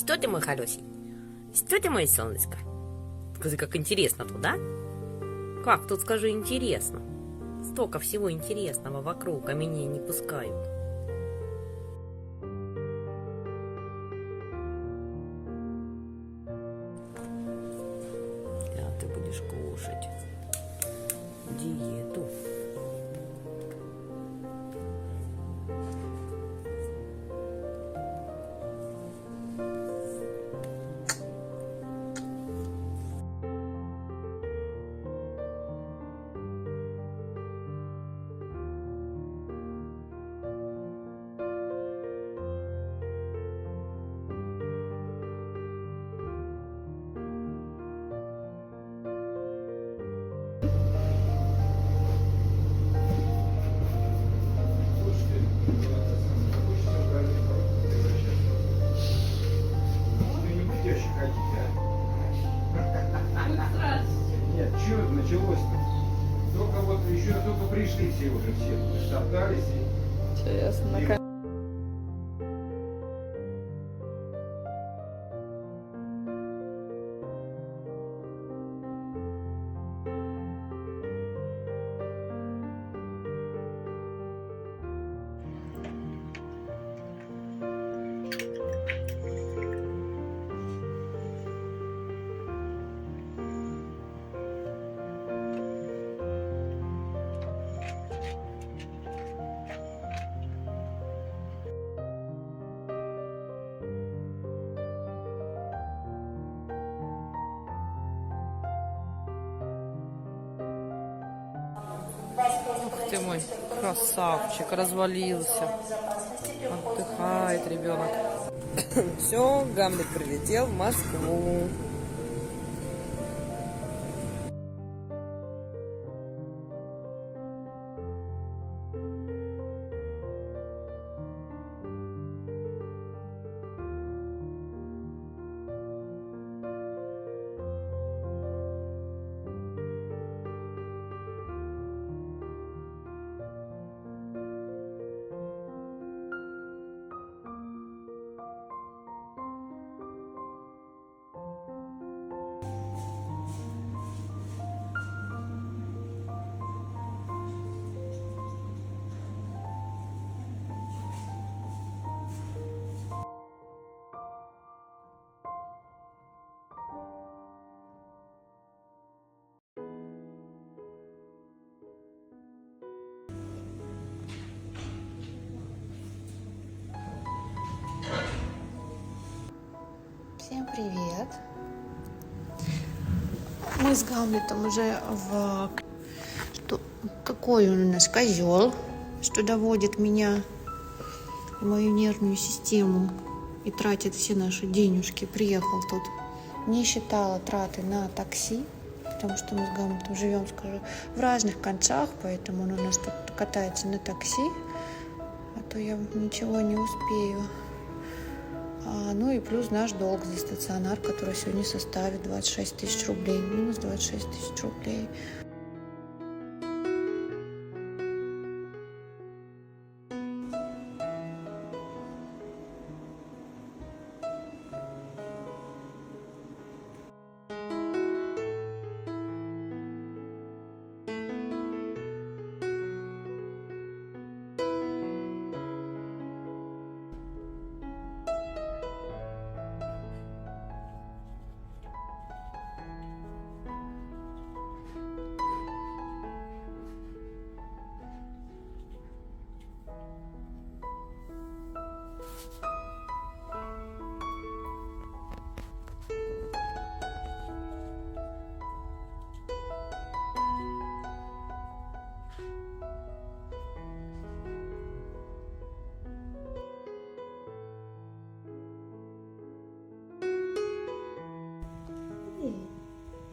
Что ты, мой хороший? Что ты, мое солнышко? Скажи, как интересно тут, да? Как тут, скажи, интересно? Столько всего интересного вокруг, а меня не пускают. Да, ты будешь кушать диету. Нет, что это началось-то? Только вот еще только пришли все уже, все стоптались и... Интересно. Ух ты мой, красавчик, развалился. Отдыхает ребенок. Все, Гамлет прилетел в Москву. Всем привет! Мы с Гамлетом уже в... Какой он у нас козел, что доводит меня, мою нервную систему и тратит все наши денежки. Приехал тут. Не считала траты на такси, потому что мы с Гамлетом живем, скажу, в разных концах, поэтому он у нас тут катается на такси, а то я ничего не успею. Ну и плюс наш долг за стационар, который сегодня составит 26 тысяч рублей. Минус 26 тысяч рублей.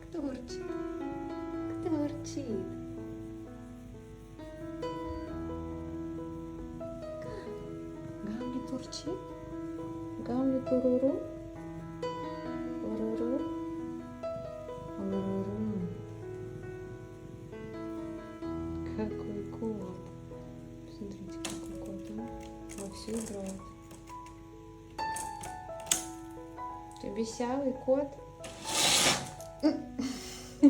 Кто урчит? Кто урчит? Гамлет урчит? Гамлет уруру? Уруру? Уруру. Какой кот. Смотрите, какой кот, да? Вовсю играет. Бесявый кот.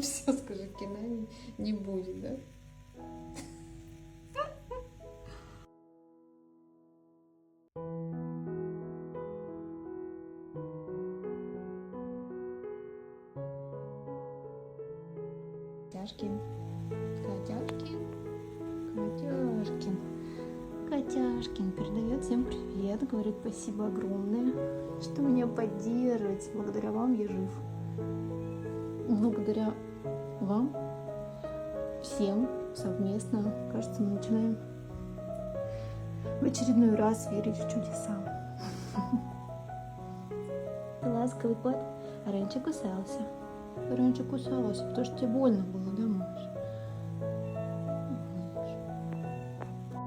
Все, скажи, кино не будет, да? Котяшкин, Котяшкин, Котяшкин. Котяшкин передает всем привет, говорит спасибо огромное, что меня поддерживаете. Благодаря вам я жив. Благодаря вам всем совместно, кажется, мы начинаем в очередной раз верить в чудеса. Ты ласковый кот, а раньше кусался. Раньше кусался, потому что тебе больно было, да, малыш?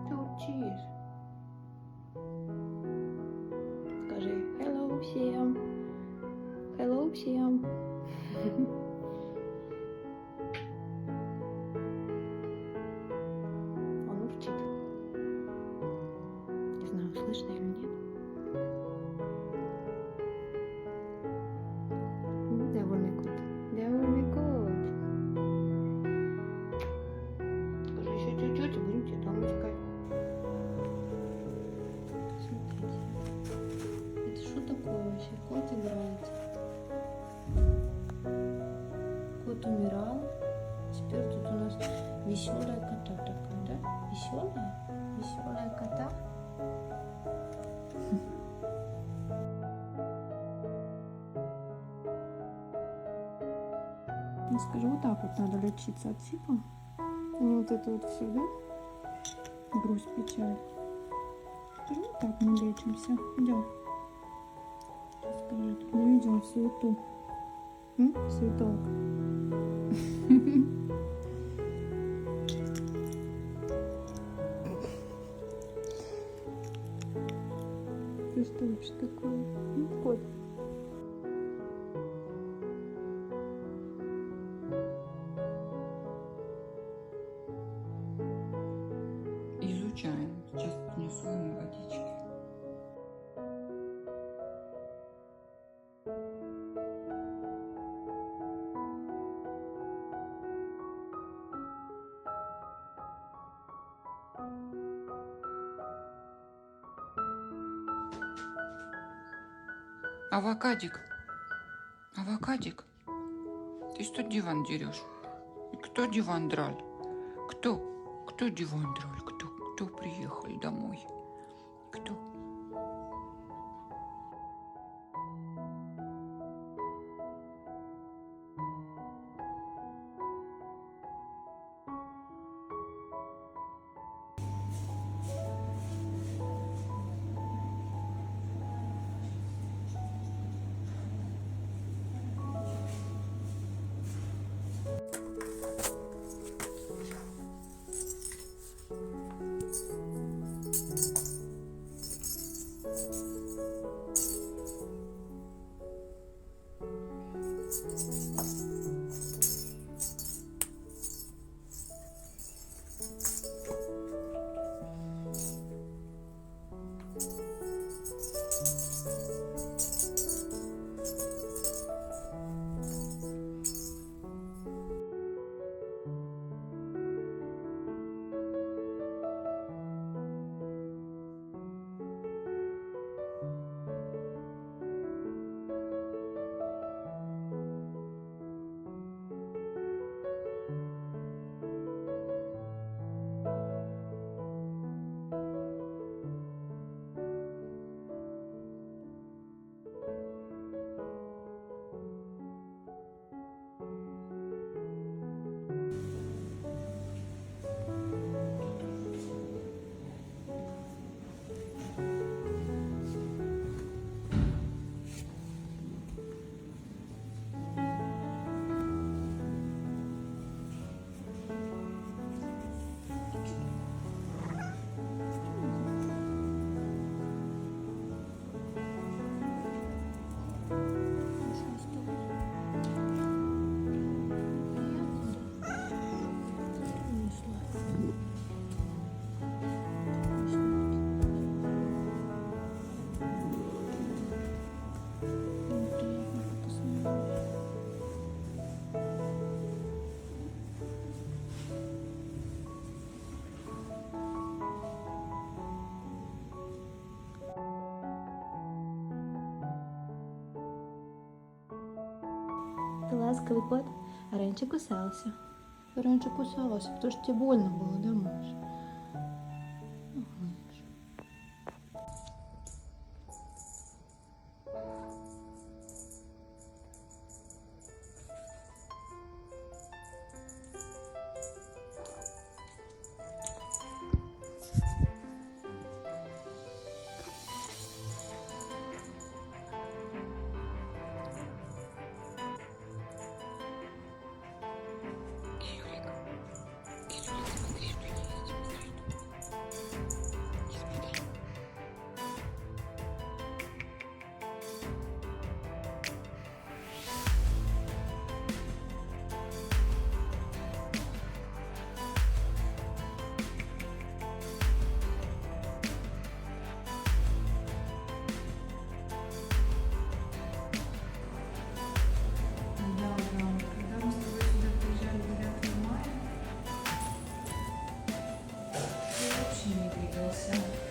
Ты учишь. Скажи hello всем. Hello всем. Он урчит. Не знаю, слышно или нет. Довольный кот. Довольный кот. Скажи еще чуть-чуть и будем тебе дома искать. Смотрите. Это что такое вообще? Кот играет. Кот умирал. Теперь тут у нас веселая кота такая, да? Веселая? Веселая кота? Ну, скажи, вот так вот надо лечиться от сипа. А не вот это вот все, да? Грусть, печаль. Скажи, вот так мы лечимся. Идем. Скажи, тут мы идем в суету. Суетолог. Ты что вообще такое? Кот. Изучаем. Сейчас принесу ему водички. Авокадик. Авокадик. Ты что диван дерешь? Кто диван драл? Кто? Кто диван драл? Кто приехал домой? Кто? ласковый кот. А раньше кусался. Раньше кусался, потому что тебе больно было, да, Маша? Когда мы с тобой сюда приезжали 9 мая, ты вообще не двигался.